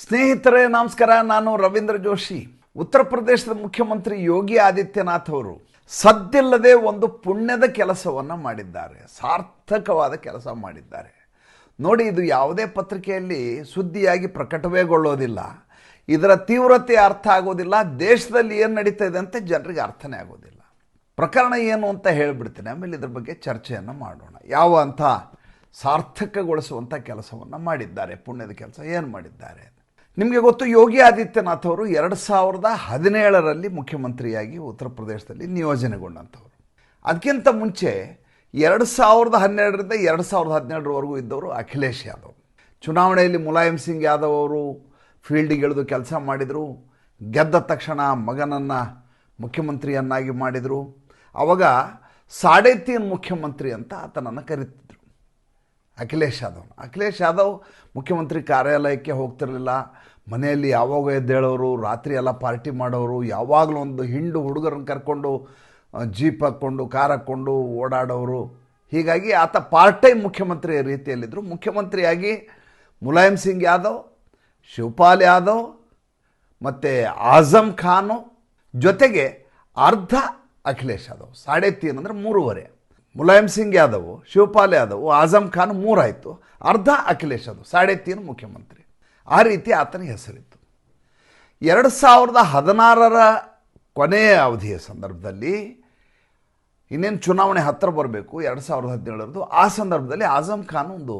ಸ್ನೇಹಿತರೆ ನಮಸ್ಕಾರ. ನಾನು ರವೀಂದ್ರ ಜೋಶಿ. ಉತ್ತರ ಪ್ರದೇಶದ ಮುಖ್ಯಮಂತ್ರಿ ಯೋಗಿ ಆದಿತ್ಯನಾಥ್ ಅವರು ಸದ್ದಿಲ್ಲದೆ ಒಂದು ಪುಣ್ಯದ ಕೆಲಸವನ್ನು ಮಾಡಿದ್ದಾರೆ, ಸಾರ್ಥಕವಾದ ಕೆಲಸ ಮಾಡಿದ್ದಾರೆ. ನೋಡಿ, ಇದು ಯಾವುದೇ ಪತ್ರಿಕೆಯಲ್ಲಿ ಸುದ್ದಿಯಾಗಿ ಪ್ರಕಟವೇಗೊಳ್ಳೋದಿಲ್ಲ, ಇದರ ತೀವ್ರತೆ ಅರ್ಥ ಆಗೋದಿಲ್ಲ, ದೇಶದಲ್ಲಿ ಏನು ನಡೀತಾ ಇದೆ ಅಂತ ಜನರಿಗೆ ಅರ್ಥನೇ ಆಗೋದಿಲ್ಲ. ಪ್ರಕರಣ ಏನು ಅಂತ ಹೇಳಿಬಿಡ್ತೇನೆ, ಆಮೇಲೆ ಇದ್ರ ಬಗ್ಗೆ ಚರ್ಚೆಯನ್ನು ಮಾಡೋಣ. ಯಾವ ಅಂತ ಸಾರ್ಥಕಗೊಳಿಸುವಂಥ ಕೆಲಸವನ್ನು ಮಾಡಿದ್ದಾರೆ, ಪುಣ್ಯದ ಕೆಲಸ ಏನು ಮಾಡಿದ್ದಾರೆ. ನಿಮಗೆ ಗೊತ್ತು, ಯೋಗಿ ಆದಿತ್ಯನಾಥ್ ಅವರು 2017ರಲ್ಲಿ ಮುಖ್ಯಮಂತ್ರಿಯಾಗಿ ಉತ್ತರ ಪ್ರದೇಶದಲ್ಲಿ ನಿಯೋಜನೆಗೊಂಡಂಥವ್ರು. ಅದಕ್ಕಿಂತ ಮುಂಚೆ 2012ರಿಂದ 2017ರವರೆಗೂ ಇದ್ದವರು ಅಖಿಲೇಶ್ ಯಾದವ್. ಚುನಾವಣೆಯಲ್ಲಿ ಮುಲಾಯಂ ಸಿಂಗ್ ಯಾದವ್ ಅವರು ಫೀಲ್ಡಿಗೆ ಇಳಿದು ಕೆಲಸ ಮಾಡಿದರು. ಗೆದ್ದ ತಕ್ಷಣ ಮಗನನ್ನು ಮುಖ್ಯಮಂತ್ರಿಯನ್ನಾಗಿ ಮಾಡಿದರು. ಆವಾಗ 3.5 ಮುಖ್ಯಮಂತ್ರಿ ಅಂತ ಆತನನ್ನು ಕರೀತಿದ್ರು ಅಖಿಲೇಶ್ ಯಾದವ್ ಮುಖ್ಯಮಂತ್ರಿ ಕಾರ್ಯಾಲಯಕ್ಕೆ ಹೋಗ್ತಿರಲಿಲ್ಲ. ಮನೆಯಲ್ಲಿ ಯಾವಾಗ ಎದ್ದೇಳೋರು, ರಾತ್ರಿ ಎಲ್ಲ ಪಾರ್ಟಿ ಮಾಡೋರು, ಯಾವಾಗಲೂ ಒಂದು ಹಿಂಡು ಹುಡುಗರನ್ನು ಕರ್ಕೊಂಡು ಜೀಪ್ ಹಾಕ್ಕೊಂಡು ಕಾರ್ ಹಾಕ್ಕೊಂಡು ಓಡಾಡೋರು. ಹೀಗಾಗಿ ಆತ ಪಾರ್ಟ್ ಟೈಮ್ ಮುಖ್ಯಮಂತ್ರಿ ರೀತಿಯಲ್ಲಿದ್ದರು. ಮುಖ್ಯಮಂತ್ರಿಯಾಗಿ ಮುಲಾಯಂ ಸಿಂಗ್ ಯಾದವ್, ಶಿವಪಾಲ್ ಯಾದವ್ ಮತ್ತು ಆಜಮ್ ಖಾನು ಜೊತೆಗೆ ಅರ್ಧ ಅಖಿಲೇಶ್ ಯಾದವ್. 3.5 ಅಂದರೆ 3.5. ಮುಲಾಯಂ ಸಿಂಗ್ ಯಾದವ್, ಶಿವಪಾಲ್ ಯಾದವ್, ಆಜಮ್ ಖಾನ್ 3 ಆಯಿತು, ಅರ್ಧ ಅಖಿಲೇಶ್ ಯಾದವ್, 3.5 ಮುಖ್ಯಮಂತ್ರಿ. ಆ ರೀತಿ ಆತನಿಗೆ ಹೆಸರಿತ್ತು. 2016ರ ಕೊನೆಯ ಅವಧಿಯ ಸಂದರ್ಭದಲ್ಲಿ, ಇನ್ನೇನು ಚುನಾವಣೆ ಹತ್ತಿರ ಬರಬೇಕು 2017ರದ್ದು, ಆ ಸಂದರ್ಭದಲ್ಲಿ ಆಜಮ್ ಖಾನ್ ಒಂದು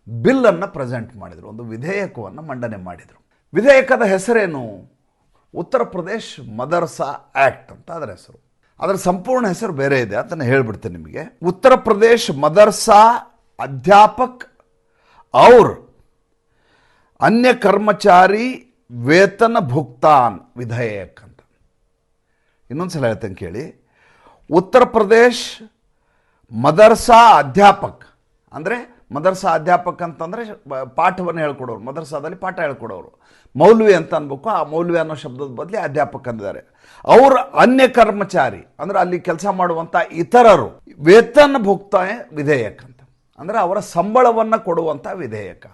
ಬಿಲ್ಲನ್ನು ಪ್ರೆಸೆಂಟ್ ಮಾಡಿದರು, ಒಂದು ವಿಧೇಯಕವನ್ನು ಮಂಡನೆ ಮಾಡಿದರು. ವಿಧೇಯಕದ ಹೆಸರೇನು? ಉತ್ತರ ಪ್ರದೇಶ್ ಮದರ್ಸಾ ಆ್ಯಕ್ಟ್ ಅಂತ ಅದರ ಹೆಸರು. ಅದರ ಸಂಪೂರ್ಣ ಹೆಸರು ಬೇರೆ ಇದೆ, ಅದನ್ನು ಹೇಳಿಬಿಡ್ತೇನೆ ನಿಮಗೆ. ಉತ್ತರ ಪ್ರದೇಶ್ ಮದರ್ಸಾ ಅಧ್ಯಾಪಕ್ ಔರ್ ಅನ್ಯ ಕರ್ಮಚಾರಿ ವೇತನ ಭುಕ್ತಾನ್ ವಿಧೇಯಕ್ ಅಂತ. ಇನ್ನೊಂದು ಸಲ ಹೇಳ್ತೇನೆ ಕೇಳಿ. ಉತ್ತರ ಪ್ರದೇಶ್ ಮದರ್ಸಾ ಅಧ್ಯಾಪಕ್ ಅಂದರೆ, ಮದರ್ಸಾ ಅಧ್ಯಾಪಕ್ ಅಂತಂದರೆ ಪಾಠವನ್ನು ಹೇಳ್ಕೊಡೋರು, ಮದರ್ಸಾದಲ್ಲಿ ಪಾಠ ಹೇಳ್ಕೊಡೋರು. ಮೌಲ್ವಿ ಅಂತ ಅನ್ಬೇಕು, ಆ ಮೌಲ್ವಿ ಅನ್ನೋ ಶಬ್ದದ ಬದಲಿ ಅಧ್ಯಾಪಕ ಅಂದಿದ್ದಾರೆ. ಅವರು ಅನ್ಯ ಕರ್ಮಚಾರಿ ಅಂದರೆ ಅಲ್ಲಿ ಕೆಲಸ ಮಾಡುವಂಥ ಇತರರು ವೇತನ ಭುಕ್ತ ವಿಧೇಯಕ ಅಂತ ಅಂದರೆ ಅವರ ಸಂಬಳವನ್ನು ಕೊಡುವಂಥ ವಿಧೇಯಕ.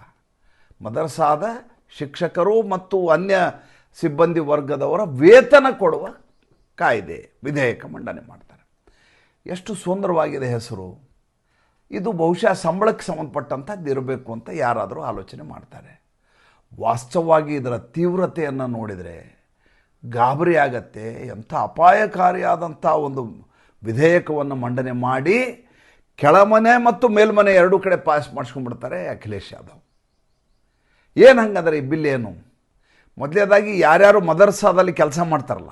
ಮದರ್ಸಾದ ಶಿಕ್ಷಕರು ಮತ್ತು ಅನ್ಯ ಸಿಬ್ಬಂದಿ ವರ್ಗದವರ ವೇತನ ಕೊಡುವ ಕಾಯ್ದೆ, ವಿಧೇಯಕ ಮಂಡನೆ ಮಾಡ್ತಾರೆ. ಎಷ್ಟು ಸುಂದರವಾಗಿದೆ ಹೆಸರು. ಇದು ಬಹುಶಃ ಸಂಬಳಕ್ಕೆ ಸಂಬಂಧಪಟ್ಟಂಥದ್ದು ಇರಬೇಕು ಅಂತ ಯಾರಾದರೂ ಆಲೋಚನೆ ಮಾಡ್ತಾರೆ. ವಾಸ್ತವವಾಗಿ ಇದರ ತೀವ್ರತೆಯನ್ನು ನೋಡಿದರೆ ಗಾಬರಿ ಆಗತ್ತೆ. ಎಂಥ ಅಪಾಯಕಾರಿಯಾದಂಥ ಒಂದು ವಿಧೇಯಕವನ್ನು ಮಂಡನೆ ಮಾಡಿ ಕೆಳಮನೆ ಮತ್ತು ಮೇಲ್ಮನೆ ಎರಡೂ ಕಡೆ ಪಾಸ್ ಮಾಡಿಸ್ಕೊಂಡ್ಬಿಡ್ತಾರೆ ಅಖಿಲೇಶ್ ಯಾದವ್. ಏನು ಹಂಗಂದರೆ ಈ ಬಿಲ್ ಏನು? ಮೊದಲನೇದಾಗಿ ಯಾರ್ಯಾರು ಮದರ್ಸಾದಲ್ಲಿ ಕೆಲಸ ಮಾಡ್ತಾರಲ್ಲ,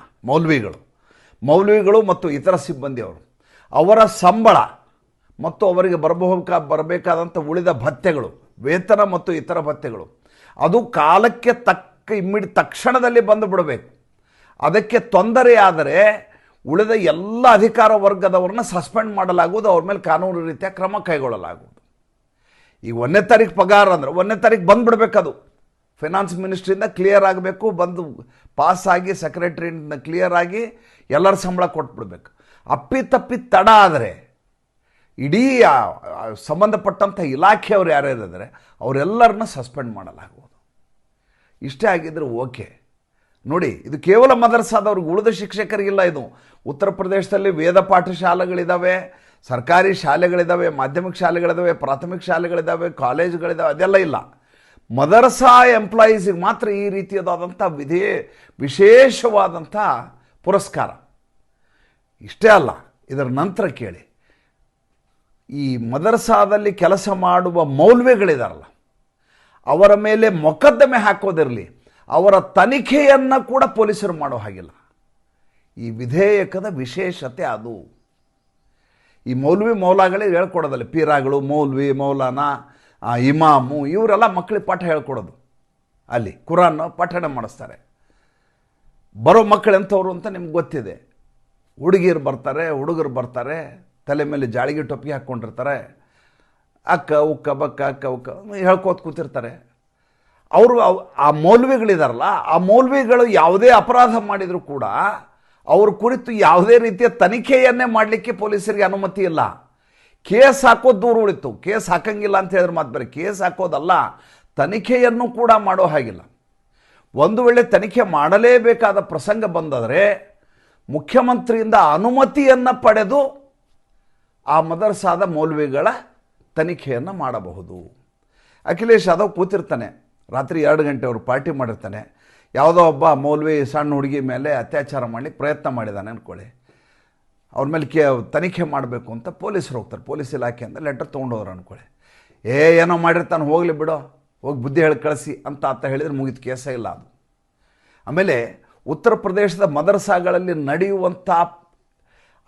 ಮೌಲ್ವಿಗಳು ಮತ್ತು ಇತರ ಸಿಬ್ಬಂದಿಯವರು, ಅವರ ಸಂಬಳ ಮತ್ತು ಅವರಿಗೆ ಬರಬೇಕಾದಂಥ ಉಳಿದ ಭತ್ಯೆಗಳು, ವೇತನ ಮತ್ತು ಇತರ ಭತ್ಯೆಗಳು, ಅದು ಕಾಲಕ್ಕೆ ತಕ್ಷಣದಲ್ಲಿ ಬಂದು ಬಿಡಬೇಕು. ಅದಕ್ಕೆ ತೊಂದರೆಯಾದರೆ ಉಳಿದ ಎಲ್ಲ ಅಧಿಕಾರ ವರ್ಗದವ್ರನ್ನ ಸಸ್ಪೆಂಡ್ ಮಾಡಲಾಗುವುದು, ಅವ್ರ ಮೇಲೆ ಕಾನೂನು ರೀತಿಯ ಕ್ರಮ ಕೈಗೊಳ್ಳಲಾಗುವುದು. ಈಗ 1ನೇ ತಾರೀಕು ಪಗಾರ ಅಂದರೆ 1ನೇ ತಾರೀಕು ಬಂದುಬಿಡ್ಬೇಕು. ಅದು ಫೈನಾನ್ಸ್ ಮಿನಿಸ್ಟ್ರಿಯಿಂದ ಕ್ಲಿಯರ್ ಆಗಬೇಕು, ಬಂದು ಪಾಸ್ ಆಗಿ ಸೆಕ್ರೆಟರಿಯಿಂದ ಕ್ಲಿಯರ್ ಆಗಿ ಎಲ್ಲರ ಸಂಬಳ ಕೊಟ್ಬಿಡ್ಬೇಕು. ಅಪ್ಪಿತಪ್ಪಿ ತಡ ಆದರೆ ಇಡೀ ಸಂಬಂಧಪಟ್ಟಂಥ ಇಲಾಖೆಯವರು ಯಾರ್ಯಾರಿದ್ದಾರೆ ಅವರೆಲ್ಲರನ್ನ ಸಸ್ಪೆಂಡ್ ಮಾಡಲಾಗುವುದು. ಇಷ್ಟೇ ಆಗಿದ್ದರೆ ಓಕೆ. ನೋಡಿ, ಇದು ಕೇವಲ ಮದರ್ಸಾದವ್ರಿಗೆ, ಉಳಿದ ಶಿಕ್ಷಕರಿಗಿಲ್ಲ. ಇದು ಉತ್ತರ ಪ್ರದೇಶದಲ್ಲಿ ವೇದ ಪಾಠಶಾಲೆಗಳಿದ್ದಾವೆ, ಸರ್ಕಾರಿ ಶಾಲೆಗಳಿದ್ದಾವೆ, ಮಾಧ್ಯಮಿಕ ಶಾಲೆಗಳಿದ್ದಾವೆ, ಪ್ರಾಥಮಿಕ ಶಾಲೆಗಳಿದ್ದಾವೆ, ಕಾಲೇಜುಗಳಿದ್ದಾವೆ, ಅದೆಲ್ಲ ಇಲ್ಲ. ಮದರ್ಸಾ ಎಂಪ್ಲಾಯೀಸಿಗೆ ಮಾತ್ರ ಈ ರೀತಿಯಾದಂಥ ವಿಶೇಷವಾದಂಥ ಪುರಸ್ಕಾರ. ಇಷ್ಟೇ ಅಲ್ಲ, ಇದರ ನಂತರ ಕೇಳಿ, ಈ ಮದರ್ಸಾದಲ್ಲಿ ಕೆಲಸ ಮಾಡುವ ಮೌಲ್ವಿಗಳಿದಾರಲ್ಲ, ಅವರ ಮೇಲೆ ಮೊಕದ್ದಮೆ ಹಾಕೋದಿರಲಿ, ಅವರ ತನಿಖೆಯನ್ನು ಕೂಡ ಪೊಲೀಸರು ಮಾಡೋ ಹಾಗಿಲ್ಲ. ಈ ವಿಧೇಯಕದ ವಿಶೇಷತೆ ಅದು. ಈ ಮೌಲಾಗಳಿಗೆ ಹೇಳ್ಕೊಡೋದಲ್ಲ, ಪೀರಾಗಳು, ಮೌಲ್ವಿ, ಮೌಲಾನ, ಇಮಾಮು, ಇವರೆಲ್ಲ ಮಕ್ಕಳಿಗೆ ಪಾಠ ಹೇಳ್ಕೊಡೋದು. ಅಲ್ಲಿ ಕುರಾನ್ ಪಠಣ ಮಾಡಿಸ್ತಾರೆ. ಬರೋ ಮಕ್ಕಳು ಎಂಥವ್ರು ಅಂತ ನಿಮ್ಗೆ ಗೊತ್ತಿದೆ. ಹುಡುಗಿಯರು ಬರ್ತಾರೆ, ಹುಡುಗರು ಬರ್ತಾರೆ, ತಲೆ ಮೇಲೆ ಜಾಳಿಗೆ ಟೊಪ್ಪಿ ಹಾಕ್ಕೊಂಡಿರ್ತಾರೆ, ಅಕ್ಕ ಉಕ್ಕ ಬಕ್ಕ ಅಕ್ಕ ಉಕ್ಕ ಹೇಳ್ಕೋತ ಕೂತಿರ್ತಾರೆ. ಅವರು ಆ ಮೌಲ್ವಿಗಳಿದಾರಲ್ಲ, ಆ ಮೌಲ್ವಿಗಳು ಯಾವುದೇ ಅಪರಾಧ ಮಾಡಿದರೂ ಕೂಡ ಅವ್ರ ಕುರಿತು ಯಾವುದೇ ರೀತಿಯ ತನಿಖೆಯನ್ನೇ ಮಾಡಲಿಕ್ಕೆ ಪೊಲೀಸರಿಗೆ ಅನುಮತಿ ಇಲ್ಲ. ಕೇಸ್ ಹಾಕೋದು ದೂರ ಉಳಿತು. ಕೇಸ್ ಹಾಕಂಗಿಲ್ಲ ಅಂತ ಹೇಳಿದ್ರೆ ಮಾತು ಬೇರೆ, ಕೇಸ್ ಹಾಕೋದಲ್ಲ, ತನಿಖೆಯನ್ನು ಕೂಡ ಮಾಡೋ ಹಾಗಿಲ್ಲ. ಒಂದು ವೇಳೆ ತನಿಖೆ ಮಾಡಲೇಬೇಕಾದ ಪ್ರಸಂಗ ಬಂದಾದರೆ ಮುಖ್ಯಮಂತ್ರಿಯಿಂದ ಅನುಮತಿಯನ್ನು ಪಡೆದು ಆ ಮದರಸಾದ ಮೌಲ್ವಿಗಳ ತನಿಖೆಯನ್ನು ಮಾಡಬಹುದು. ಅಖಿಲೇಶ್ ಯಾದವ್ ಕೂತಿರ್ತಾನೆ, ರಾತ್ರಿ 2 ಗಂಟೆವರೆಗೆ ಪಾರ್ಟಿ ಮಾಡಿರ್ತಾನೆ, ಯಾವುದೋ ಒಬ್ಬ ಮೌಲ್ವಿ ಸಣ್ಣ ಹುಡುಗಿ ಮೇಲೆ ಅತ್ಯಾಚಾರ ಮಾಡಲಿಕ್ಕೆ ಪ್ರಯತ್ನ ಮಾಡಿದ್ದಾನೆ ಅಂದ್ಕೊಳ್ಳಿ, ಅವ್ರ ಮೇಲೆ ತನಿಖೆ ಮಾಡಬೇಕು ಅಂತ ಪೊಲೀಸರು ಹೋಗ್ತಾರೆ, ಪೊಲೀಸ್ ಇಲಾಖೆಯಿಂದ ಲೆಟರ್ ತೊಗೊಂಡೋದ್ರು ಅಂದ್ಕೊಳ್ಳಿ. ಏನೋ ಮಾಡಿರ್ತಾನೆ, ಹೋಗಲಿ ಬಿಡೋ, ಹೋಗಿ ಬುದ್ಧಿ ಹೇಳಿ ಕಳಿಸಿ ಅಂತ ಹೇಳಿದರೆ ಮುಗಿದ ಕೇಸೇ ಇಲ್ಲ ಅದು. ಆಮೇಲೆ ಉತ್ತರ ಪ್ರದೇಶದ ಮದರಸಾಗಳಲ್ಲಿ ನಡೆಯುವಂಥ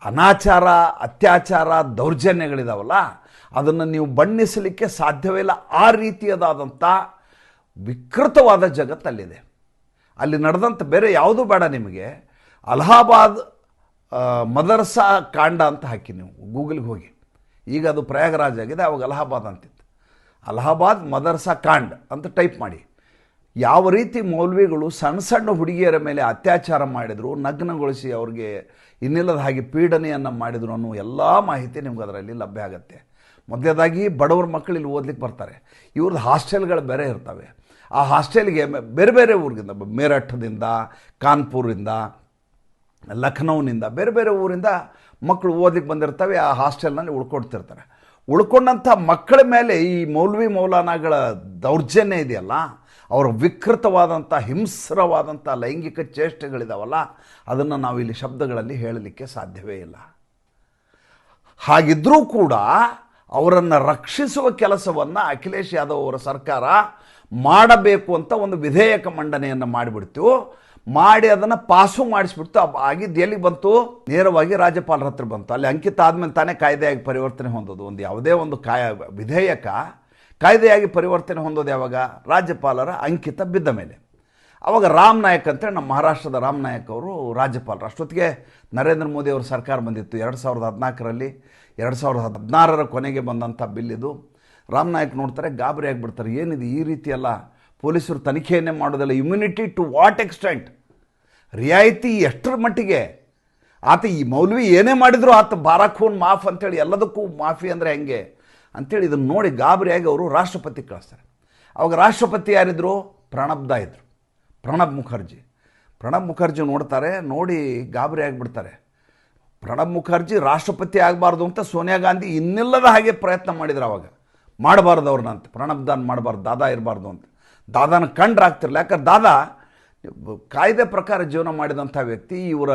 ಅನಾಚಾರ, ಅತ್ಯಾಚಾರ, ದೌರ್ಜನ್ಯಗಳಿದಾವಲ್ಲ, ಅದನ್ನು ನೀವು ಬಣ್ಣಿಸಲಿಕ್ಕೆ ಸಾಧ್ಯವಿಲ್ಲ. ಆ ರೀತಿಯದಾದಂಥ ವಿಕೃತವಾದ ಜಗತ್ತಲ್ಲಿದೆ. ಅಲ್ಲಿ ನಡೆದಂಥ ಬೇರೆ ಯಾವುದೂ ಬೇಡ ನಿಮಗೆ, ಅಲಹಾಬಾದ್ ಮದರಸಾ ಕಾಂಡ ಅಂತ ಹಾಕಿ ನೀವು ಗೂಗಲ್ಗೆ ಹೋಗಿ, ಈಗ ಅದು ಪ್ರಯಾಗರಾಜ್ ಆಗಿದೆ, ಅವಾಗ ಅಲಹಾಬಾದ್ ಅಂತಿತ್ತು. ಅಲಹಾಬಾದ್ ಮದರಸಾ ಕಾಂಡ್ ಅಂತ ಟೈಪ್ ಮಾಡಿ, ಯಾವ ರೀತಿ ಮೌಲ್ವಿಗಳು ಸಣ್ಣ ಸಣ್ಣ ಹುಡುಗಿಯರ ಮೇಲೆ ಅತ್ಯಾಚಾರ ಮಾಡಿದರು, ನಗ್ನಗೊಳಿಸಿ ಅವ್ರಿಗೆ ಇನ್ನಿಲ್ಲದ ಹಾಗೆ ಪೀಡನೆಯನ್ನು ಮಾಡಿದರು ಅನ್ನೋ ಎಲ್ಲ ಮಾಹಿತಿ ನಿಮ್ಗೆ ಅದರಲ್ಲಿ ಲಭ್ಯ ಆಗುತ್ತೆ. ಮೊದಲನೇದಾಗಿ ಬಡವ್ರ ಮಕ್ಕಳು ಇಲ್ಲಿ ಓದ್ಲಿಕ್ಕೆ ಬರ್ತಾರೆ, ಇವ್ರದ್ದು ಹಾಸ್ಟೆಲ್ಗಳು ಬೇರೆ ಇರ್ತವೆ. ಆ ಹಾಸ್ಟೆಲ್ಗೆ ಬೇರೆ ಬೇರೆ ಊರಿಗಿಂದ, ಮೇರಠದಿಂದ, ಕಾನ್ಪುರಿಂದ, ಲಖನೌನಿಂದ, ಬೇರೆ ಬೇರೆ ಊರಿಂದ ಮಕ್ಕಳು ಓದಲಿಕ್ಕೆ ಬಂದಿರ್ತವೆ. ಆ ಹಾಸ್ಟೆಲ್ನಲ್ಲಿ ಉಳ್ಕೊಳ್ತಿರ್ತಾರೆ. ಉಳ್ಕೊಂಡಂಥ ಮಕ್ಕಳ ಮೇಲೆ ಈ ಮೌಲ್ವಿ ಮೌಲಾನಾಗಳ ದೌರ್ಜನ್ಯ ಇದೆಯಲ್ಲ, ಅವರ ವಿಕೃತವಾದಂಥ ಹಿಂಸ್ರವಾದಂಥ ಲೈಂಗಿಕ ಚೇಷ್ಟೆಗಳಿದಾವಲ್ಲ, ಅದನ್ನು ನಾವು ಇಲ್ಲಿ ಶಬ್ದಗಳಲ್ಲಿ ಹೇಳಲಿಕ್ಕೆ ಸಾಧ್ಯವೇ ಇಲ್ಲ. ಹಾಗಿದ್ದರೂ ಕೂಡ ಅವರನ್ನು ರಕ್ಷಿಸುವ ಕೆಲಸವನ್ನು ಅಖಿಲೇಶ್ ಯಾದವ್ ಅವರ ಸರ್ಕಾರ ಮಾಡಬೇಕು ಅಂತ ಒಂದು ವಿಧೇಯಕ ಮಂಡನೆಯನ್ನು ಮಾಡಿಬಿಡ್ತು. ಮಾಡಿ ಅದನ್ನು ಪಾಸು ಮಾಡಿಸ್ಬಿಡ್ತು. ಆಗಿದ್ದು ಎಲ್ಲಿಗೆ ಬಂತು? ನೇರವಾಗಿ ರಾಜ್ಯಪಾಲರ ಹತ್ರ ಬಂತು. ಅಲ್ಲಿ ಅಂಕಿತ ಆದಮೇಲೆ ತಾನೇ ಕಾಯ್ದೆಯಾಗಿ ಪರಿವರ್ತನೆ ಹೊಂದೋದು. ಒಂದು ಯಾವುದೇ ಒಂದು ವಿಧೇಯಕ ಕಾಯ್ದೆಯಾಗಿ ಪರಿವರ್ತನೆ ಹೊಂದೋದು ಯಾವಾಗ? ರಾಜ್ಯಪಾಲರ ಅಂಕಿತ ಬಿದ್ದ ಮೇಲೆ. ಆವಾಗ ರಾಮ್ ನಾಯಕ್ ಅಂತೇಳಿ ನಮ್ಮ ಮಹಾರಾಷ್ಟ್ರದ ರಾಮ್ ನಾಯಕ್ ಅವರು ರಾಜ್ಯಪಾಲರು. ಅಷ್ಟೊತ್ತಿಗೆ ನರೇಂದ್ರ ಮೋದಿ ಅವರ ಸರ್ಕಾರ ಬಂದಿತ್ತು 2014ರಲ್ಲಿ. 2016ರ ಕೊನೆಗೆ ಬಂದಂಥ ಬಿಲ್ ಇದು. ರಾಮ್ ನಾಯಕ್ ನೋಡ್ತಾರೆ, ಗಾಬರಿ ಆಗಿಬಿಡ್ತಾರೆ. ಏನಿದೆ ಈ ರೀತಿಯಲ್ಲ, ಪೊಲೀಸರು ತನಿಖೆಯನ್ನೇ ಮಾಡೋದಿಲ್ಲ. Immunity to what extent? ರಿಯಾಯಿತಿ ಎಷ್ಟರ ಮಟ್ಟಿಗೆ? ಆತ ಈ ಮೌಲ್ವಿ ಏನೇ ಮಾಡಿದ್ರು ಆತ ಬಾರಾಖೂನ್ ಮಾಫ್ ಅಂತೇಳಿ, ಎಲ್ಲದಕ್ಕೂ ಮಾಫಿ ಅಂದರೆ ಹೆಂಗೆ ಅಂಥೇಳಿ ಇದನ್ನು ನೋಡಿ ಗಾಬರಿಯಾಗಿ ಅವರು ರಾಷ್ಟ್ರಪತಿ ಕಳಿಸ್ತಾರೆ. ಅವಾಗ ರಾಷ್ಟ್ರಪತಿ ಯಾರಿದ್ರು? ಪ್ರಣಬ್ದಾ ಇದ್ದರು, ಪ್ರಣಬ್ ಮುಖರ್ಜಿ. ಪ್ರಣಬ್ ಮುಖರ್ಜಿ ನೋಡ್ತಾರೆ, ನೋಡಿ ಗಾಬರಿ ಆಗಿಬಿಡ್ತಾರೆ. ಪ್ರಣಬ್ ಮುಖರ್ಜಿ ರಾಷ್ಟ್ರಪತಿ ಆಗಬಾರ್ದು ಅಂತ ಸೋನಿಯಾ ಗಾಂಧಿ ಇನ್ನಿಲ್ಲದ ಹಾಗೆ ಪ್ರಯತ್ನ ಮಾಡಿದ್ರು. ಅವಾಗ ಮಾಡಬಾರ್ದು ಅವ್ರನ್ನ ಅಂತ, ಪ್ರಣಬ್ದಾನ್ ಮಾಡಬಾರ್ದು, ದಾದಾ ಇರಬಾರ್ದು ಅಂತ. ದಾದಾನ ಕಂಡ್ರಾಗ್ತಿರಲಿಲ್ಲ. ಯಾಕಂದ್ರೆ ದಾದಾ ಕಾಯ್ದೆ ಪ್ರಕಾರ ಜೀವನ ಮಾಡಿದಂಥ ವ್ಯಕ್ತಿ, ಇವರ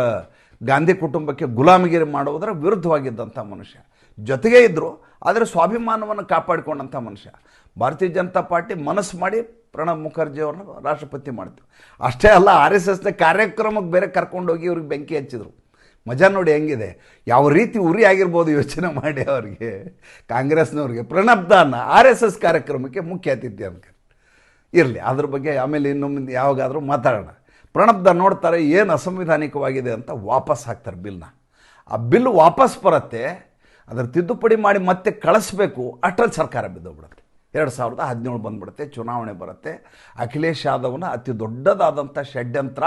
ಗಾಂಧಿ ಕುಟುಂಬಕ್ಕೆ ಗುಲಾಮಗಿರಿ ಮಾಡುವುದರ ವಿರುದ್ಧವಾಗಿದ್ದಂಥ ಮನುಷ್ಯ. ಜೊತೆಗೇ ಇದ್ದರು, ಆದರೆ ಸ್ವಾಭಿಮಾನವನ್ನು ಕಾಪಾಡಿಕೊಂಡಂಥ ಮನುಷ್ಯ. ಭಾರತೀಯ ಜನತಾ ಪಾರ್ಟಿ ಮನಸ್ಸು ಮಾಡಿ ಪ್ರಣಬ್ ಮುಖರ್ಜಿ ಅವ್ರನ್ನ ರಾಷ್ಟ್ರಪತಿ ಮಾಡ್ತು. ಅಷ್ಟೇ ಅಲ್ಲ, RSSನ ಕಾರ್ಯಕ್ರಮಕ್ಕೆ ಬೇರೆ ಕರ್ಕೊಂಡೋಗಿ ಇವ್ರಿಗೆ ಬೆಂಕಿ ಹಚ್ಚಿದ್ರು. ಮಜಾ ನೋಡಿ ಹೆಂಗಿದೆ, ಯಾವ ರೀತಿ ಉರಿ ಆಗಿರ್ಬೋದು ಯೋಚನೆ ಮಾಡಿ. ಅವರಿಗೆ ಕಾಂಗ್ರೆಸ್ನವ್ರಿಗೆ ಪ್ರಣಬ್ದಾನ RSS ಕಾರ್ಯಕ್ರಮಕ್ಕೆ ಮುಖ್ಯ ಅತಿಥಿ ಅಂತ ಇರಲಿ. ಅದ್ರ ಬಗ್ಗೆ ಆಮೇಲೆ ಇನ್ನೊಮ್ಮೆ ಯಾವಾಗಾದರೂ ಮಾತಾಡೋಣ. ಪ್ರಣಬ್ದ ನೋಡ್ತಾರೆ ಏನು ಅಸಂವಿಧಾನಿಕವಾಗಿದೆ ಅಂತ ವಾಪಸ್ ಹಾಕ್ತಾರೆ ಬಿಲ್ನ. ಆ ಬಿಲ್ ವಾಪಸ್ ಬರುತ್ತೆ, ಅದರ ತಿದ್ದುಪಡಿ ಮಾಡಿ ಮತ್ತೆ ಕಳಿಸ್ಬೇಕು. ಅಷ್ಟರಲ್ಲಿ ಸರ್ಕಾರ ಬಿದ್ದೋಗ್ಬಿಡುತ್ತೆ. 2017 ಬಂದ್ಬಿಡುತ್ತೆ, ಚುನಾವಣೆ ಬರುತ್ತೆ. ಅಖಿಲೇಶ್ ಯಾದವ್ನ ಅತಿ ದೊಡ್ಡದಾದಂಥ ಷಡ್ಯಂತ್ರ,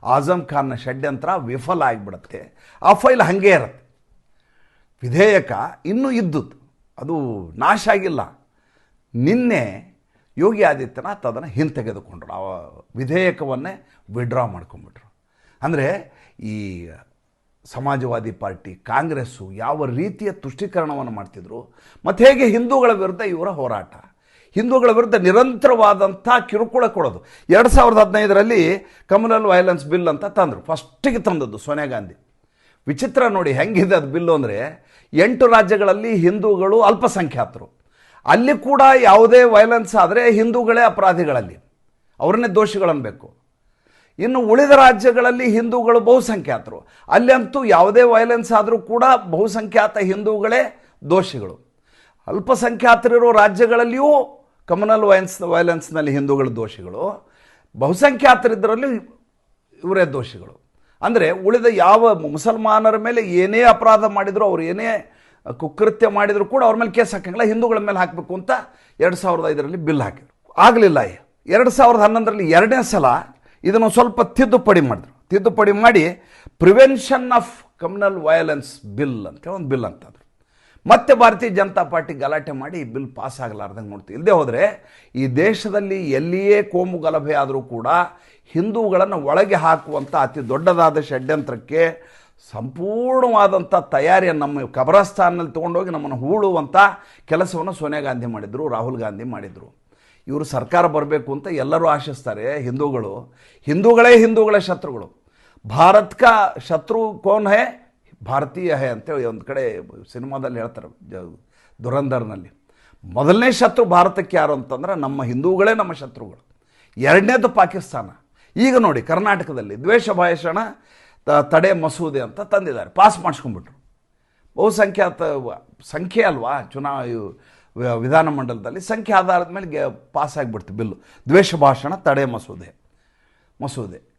ಆಜಮ್ ಖಾನ್ನ ಷಡ್ಯಂತ್ರ ವಿಫಲ ಆಗಿಬಿಡುತ್ತೆ. ಆ ಫೈಲ್ ಹಾಗೇ ಇರುತ್ತೆ. ವಿಧೇಯಕ ಇನ್ನೂ ಇದ್ದದ್ದು, ಅದು ನಾಶ ಆಗಿಲ್ಲ. ನಿನ್ನೆ ಯೋಗಿ ಆದಿತ್ಯನಾಥ್ ಅದನ್ನು ಹಿಂತೆಗೆದುಕೊಂಡ್ರು. ಆ ವಿಧೇಯಕವನ್ನೇ ವಿಡ್ರಾ ಮಾಡ್ಕೊಂಡ್ಬಿಟ್ರು. ಅಂದರೆ ಈ ಸಮಾಜವಾದಿ ಪಾರ್ಟಿ, ಕಾಂಗ್ರೆಸ್ಸು ಯಾವ ರೀತಿಯ ತುಷ್ಟೀಕರಣವನ್ನು ಮಾಡ್ತಿದ್ರು, ಮತ್ತು ಹೇಗೆ ಹಿಂದೂಗಳ ವಿರುದ್ಧ ಇವರ ಹೋರಾಟ, ಹಿಂದೂಗಳ ವಿರುದ್ಧ ನಿರಂತರವಾದಂಥ ಕಿರುಕುಳ ಕೊಡೋದು. 2015ರಲ್ಲಿ ಕಮ್ಯುನಲ್ ವೈಲೆನ್ಸ್ ಬಿಲ್ ಅಂತ ತಂದರು. ಫಸ್ಟಿಗೆ ತಂದದ್ದು ಸೋನಿಯಾ ಗಾಂಧಿ. ವಿಚಿತ್ರ ನೋಡಿ ಹೆಂಗಿದೆ ಅದು ಬಿಲ್ಲು ಅಂದರೆ, 8 ರಾಜ್ಯಗಳಲ್ಲಿ ಹಿಂದೂಗಳು ಅಲ್ಪಸಂಖ್ಯಾತರು. ಅಲ್ಲಿ ಕೂಡ ಯಾವುದೇ ವೈಲೆನ್ಸ್ ಆದರೆ ಹಿಂದೂಗಳೇ ಅಪರಾಧಿಗಳಲ್ಲಿ, ಅವ್ರನ್ನೇ ದೋಷಿಗಳನ್ನಬೇಕು. ಇನ್ನು ಉಳಿದ ರಾಜ್ಯಗಳಲ್ಲಿ ಹಿಂದೂಗಳು ಬಹುಸಂಖ್ಯಾತರು, ಅಲ್ಲಂತೂ ಯಾವುದೇ ವೈಲೆನ್ಸ್ ಆದರೂ ಕೂಡ ಬಹುಸಂಖ್ಯಾತ ಹಿಂದೂಗಳೇ ದೋಷಿಗಳು. ಅಲ್ಪಸಂಖ್ಯಾತರಿರೋ ರಾಜ್ಯಗಳಲ್ಲಿಯೂ ಕಮ್ಯುನಲ್ ವೈಲೆನ್ಸ್ನಲ್ಲಿ ಹಿಂದೂಗಳು ದೋಷಿಗಳು, ಬಹುಸಂಖ್ಯಾತರಿದ್ದರಲ್ಲಿ ಇವರೇ ದೋಷಿಗಳು. ಅಂದರೆ ಉಳಿದ ಯಾವ ಮುಸಲ್ಮಾನರ ಮೇಲೆ ಏನೇ ಅಪರಾಧ ಮಾಡಿದ್ರು, ಅವ್ರು ಏನೇ ಕುಕೃತ್ಯ ಮಾಡಿದ್ರು ಕೂಡ ಅವ್ರ ಮೇಲೆ ಕೇಸ್ ಹಾಕಂಗಿಲ್ಲ, ಹಿಂದೂಗಳ ಮೇಲೆ ಹಾಕಬೇಕು ಅಂತ 2005ರಲ್ಲಿ ಬಿಲ್ ಹಾಕಿದ್ರು. ಆಗಲಿಲ್ಲ. 2011ರಲ್ಲಿ 2ನೇ ಸಲ ಇದನ್ನು ಸ್ವಲ್ಪ ತಿದ್ದುಪಡಿ ಮಾಡಿದ್ರು. ತಿದ್ದುಪಡಿ ಮಾಡಿ prevention of communal violence bill ಅಂತ ಒಂದು ಬಿಲ್ ಅಂತಂದರು. ಮತ್ತೆ ಭಾರತೀಯ ಜನತಾ ಪಾರ್ಟಿ ಗಲಾಟೆ ಮಾಡಿ ಈ ಬಿಲ್ ಪಾಸ್ ಆಗಲಾರ್ದಂಗೆ ನೋಡ್ತೀವಿ. ಇಲ್ಲದೆ ಹೋದರೆ ಈ ದೇಶದಲ್ಲಿ ಎಲ್ಲಿಯೇ ಕೋಮು ಗಲಭೆ ಆದರೂ ಕೂಡ ಹಿಂದೂಗಳನ್ನು ಒಳಗೆ ಹಾಕುವಂಥ ಅತಿ ದೊಡ್ಡದಾದ ಷಡ್ಯಂತ್ರಕ್ಕೆ ಸಂಪೂರ್ಣವಾದಂಥ ತಯಾರಿಯನ್ನು ನಮ್ಮ ಕಬರಸ್ಥಾನಲ್ಲಿ ತೊಗೊಂಡೋಗಿ ನಮ್ಮನ್ನು ಹೂಳುವಂಥ ಕೆಲಸವನ್ನು ಸೋನಿಯಾ ಗಾಂಧಿ ಮಾಡಿದರು, ರಾಹುಲ್ ಗಾಂಧಿ ಮಾಡಿದರು. ಇವರು ಸರ್ಕಾರ ಬರಬೇಕು ಅಂತ ಎಲ್ಲರೂ ಆಶಿಸ್ತಾರೆ. ಹಿಂದೂಗಳೇ ಹಿಂದೂಗಳ ಶತ್ರುಗಳು. ಭಾರತ್ ಕಾ ಶತ್ರು ಕೋನ್ ಹೇ, ಭಾರತೀಯ ಹೇ ಅಂತೇಳಿ ಒಂದು ಕಡೆ ಸಿನಿಮಾದಲ್ಲಿ ಹೇಳ್ತಾರೆ, ದುರಂಧರ್ನಲ್ಲಿ. ಮೊದಲನೇ ಶತ್ರು ಭಾರತಕ್ಕೆ ಯಾರು ಅಂತಂದ್ರೆ ನಮ್ಮ ಹಿಂದೂಗಳೇ ನಮ್ಮ ಶತ್ರುಗಳು. ಎರಡನೇದು ಪಾಕಿಸ್ತಾನ. ಈಗ ನೋಡಿ ಕರ್ನಾಟಕದಲ್ಲಿ ದ್ವೇಷ ಭಾಷಣ ತಡೆ ಮಸೂದೆ ಅಂತ ತಂದಿದ್ದಾರೆ, ಪಾಸ್ ಮಾಡಿಸ್ಕೊಂಡ್ಬಿಟ್ರು. ಬಹುಸಂಖ್ಯಾತ ಸಂಖ್ಯೆ ಅಲ್ವಾ ವಿಧಾನಮಂಡಲದಲ್ಲಿ ಸಂಖ್ಯೆ ಆಧಾರದ ಮೇಲೆ ಪಾಸ್ ಆಗಿಬಿಡ್ತು ಬಿಲ್ಲು, ದ್ವೇಷ ಭಾಷಣ ತಡೆ ಮಸೂದೆ.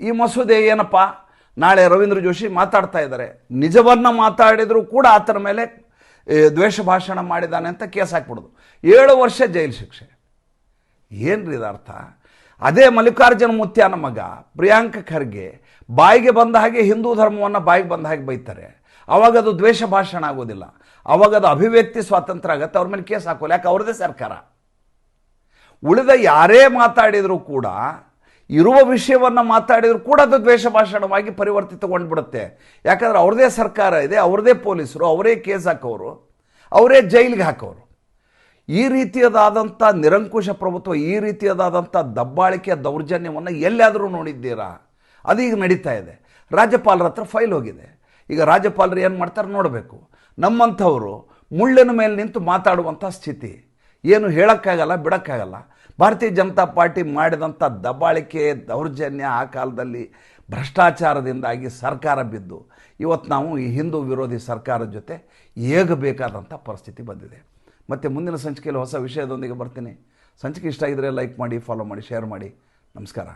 ಈ ಮಸೂದೆ ಏನಪ್ಪ, ನಾಳೆ ರವೀಂದ್ರ ಜೋಶಿ ಮಾತಾಡ್ತಾ ಇದ್ದಾರೆ, ನಿಜವನ್ನು ಮಾತಾಡಿದರೂ ಕೂಡ ಆತನ ಮೇಲೆ ದ್ವೇಷ ಭಾಷಣ ಮಾಡಿದ್ದಾನೆ ಅಂತ ಕೇಸ್ ಹಾಕ್ಬಿಡೋದು, 7 ವರ್ಷ ಜೈಲು ಶಿಕ್ಷೆ. ಏನ್ರಿ ಇದರ್ಥ? ಅದೇ ಮಲ್ಲಿಕಾರ್ಜುನ ಮುತ್ಯಾನ ಮಗ ಪ್ರಿಯಾಂಕ ಖರ್ಗೆ ಬಾಯಿಗೆ ಬಂದ ಹಾಗೆ ಹಿಂದೂ ಧರ್ಮವನ್ನು ಬಾಯಿಗೆ ಬಂದ ಹಾಗೆ ಬೈತಾರೆ. ಅವಾಗ ಅದು ದ್ವೇಷ ಭಾಷಣ ಆಗೋದಿಲ್ಲ, ಅವಾಗ ಅದು ಅಭಿವ್ಯಕ್ತಿ ಸ್ವಾತಂತ್ರ್ಯ ಆಗುತ್ತೆ. ಅವ್ರ ಮೇಲೆ ಕೇಸ್ ಹಾಕೋಲ್ಲ, ಯಾಕೆ ಅವ್ರದ್ದೇ ಸರ್ಕಾರ. ಉಳಿದ ಯಾರೇ ಮಾತಾಡಿದರೂ ಕೂಡ, ಇರುವ ವಿಷಯವನ್ನು ಮಾತಾಡಿದರೂ ಕೂಡ ಅದು ದ್ವೇಷ ಭಾಷಣವಾಗಿ ಪರಿವರ್ತಿತಗೊಂಡ್ಬಿಡುತ್ತೆ. ಯಾಕಂದರೆ ಅವ್ರದೇ ಸರ್ಕಾರ ಇದೆ, ಅವ್ರದೇ ಪೊಲೀಸರು, ಅವರೇ ಕೇಸ್ ಹಾಕೋರು, ಅವರೇ ಜೈಲಿಗೆ ಹಾಕೋರು. ಈ ರೀತಿಯದಾದಂಥ ನಿರಂಕುಶ ಪ್ರಭುತ್ವ, ಈ ರೀತಿಯದಾದಂಥ ದಬ್ಬಾಳಿಕೆಯ ದೌರ್ಜನ್ಯವನ್ನು ಎಲ್ಲಿಯಾದರೂ ನೋಡಿದ್ದೀರಾ? ಅದೀಗ ನಡೀತಾ ಇದೆ. ರಾಜ್ಯಪಾಲರ ಹತ್ರ ಫೈಲ್ ಹೋಗಿದೆ. ಈಗ ರಾಜ್ಯಪಾಲರು ಏನು ಮಾಡ್ತಾರೆ ನೋಡಬೇಕು. ನಮ್ಮಂಥವರು ಮುಳ್ಳಿನ ಮೇಲೆ ನಿಂತು ಮಾತಾಡುವಂಥ ಸ್ಥಿತಿ, ಏನು ಹೇಳೋಕ್ಕಾಗಲ್ಲ, ಬಿಡೋಕ್ಕಾಗಲ್ಲ. ಭಾರತೀಯ ಜನತಾ ಪಾರ್ಟಿ ಮಾಡಿದಂಥ ದಬ್ಬಾಳಿಕೆ ದೌರ್ಜನ್ಯ, ಆ ಕಾಲದಲ್ಲಿ ಭ್ರಷ್ಟಾಚಾರದಿಂದಾಗಿ ಸರ್ಕಾರ ಬಿದ್ದು ಇವತ್ತು ನಾವು ಈ ಹಿಂದೂ ವಿರೋಧಿ ಸರ್ಕಾರದ ಜೊತೆ ಏಗಬೇಕಾದಂಥ ಪರಿಸ್ಥಿತಿ ಬಂದಿದೆ. ಮತ್ತು ಮುಂದಿನ ಸಂಚಿಕೆಯಲ್ಲಿ ಹೊಸ ವಿಷಯದೊಂದಿಗೆ ಬರ್ತೀನಿ. ಸಂಚಿಕೆ ಇಷ್ಟ ಆಗಿದ್ರೆ ಲೈಕ್ ಮಾಡಿ, ಫಾಲೋ ಮಾಡಿ, ಶೇರ್ ಮಾಡಿ. ನಮಸ್ಕಾರ.